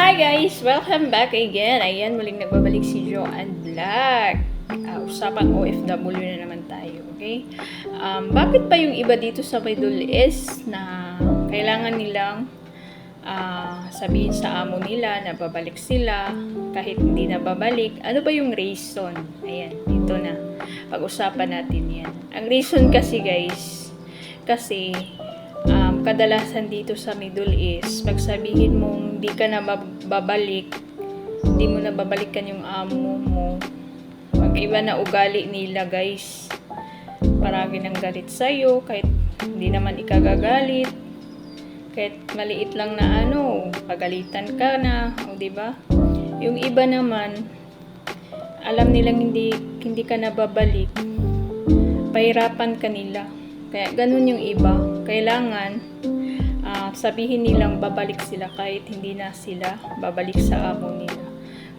Hi guys! Welcome back again. Ayan, muling nagbabalik si Joanne Vlog. Usapang OFW na naman tayo, okay? Bakit pa yung iba dito sa Middle East na kailangan nilang sabihin sa amo nila na babalik sila kahit hindi na babalik? Ano ba yung reason? Ayan, dito na. Pag-usapan natin yan. Ang reason kasi guys, kadalasan dito sa Middle East, pagsabihin mong di ka na babalik, hindi mo na babalikan yung amo mo, mag-iba na ugali nila guys. Paragi nang galit sa'yo, kahit hindi naman ikagagalit, kahit maliit lang na pagalitan ka na, o diba? Yung iba naman, alam nilang hindi ka na babalik, pahirapan ka nila. Kaya ganun yung iba. Kailangan sabihin nilang babalik sila kahit hindi na sila babalik sa amo nila.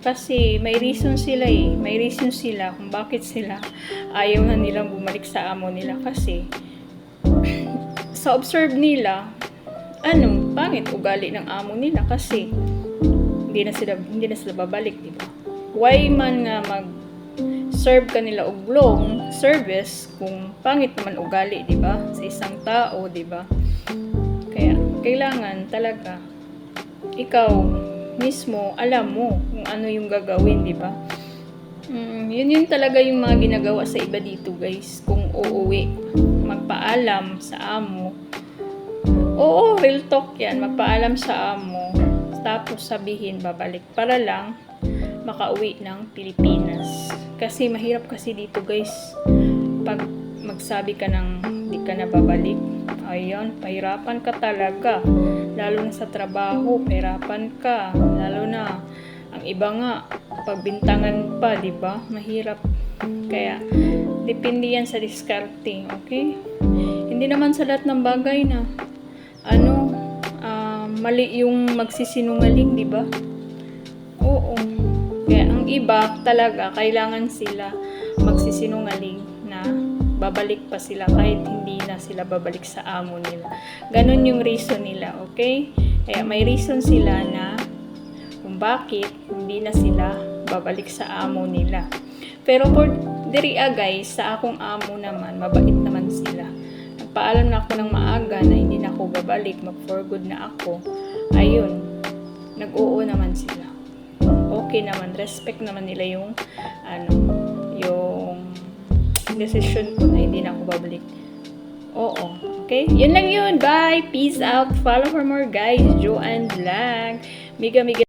Kasi may reason sila May reason sila kung bakit sila ayaw na nilang bumalik sa amo nila. Kasi sa observe nila, pangit ugali ng amo nila kasi hindi na sila babalik, di ba? Why man nga serve kanila og long service kung pangit naman ugali, di ba? Sa isang tao, di ba? Kaya kailangan talaga ikaw mismo alam mo kung ano yung gagawin, di ba? Yun talaga yung mga ginagawa sa iba dito, guys. Kung uuwi, magpaalam sa amo. Oo, real talk yan. Magpaalam sa amo, tapos sabihin babalik para lang makauwi ng Pilipinas. Kasi mahirap kasi dito guys, pag magsabi ka ng di ka na babalik, ayun, pahirapan ka talaga. Lalo na sa trabaho, pahirapan ka. Lalo na ang iba nga pagbintangan pa, di ba? Mahirap. Kaya depende yan sa discarding, okay? Hindi naman sa lahat ng bagay na mali yung magsisinungaling, di ba? Oo. Kaya ang iba talaga, kailangan sila magsisinungaling na babalik pa sila kahit hindi na sila babalik sa amo nila. Ganon yung reason nila, okay? Kaya may reason sila na kung bakit hindi na sila babalik sa amo nila. Pero for guys, sa akong amo naman, mabait naman sila. Nagpaalam na ako ng maaga na hindi na ako babalik, mag-for good na ako. Ayun, nag-oo naman sila. Okay naman, respect naman nila yung decision ko na hindi na ako babalik. Oo, okay? Yun lang yun. Bye! Peace out! Follow for more guys. Joanne Vlog. Miga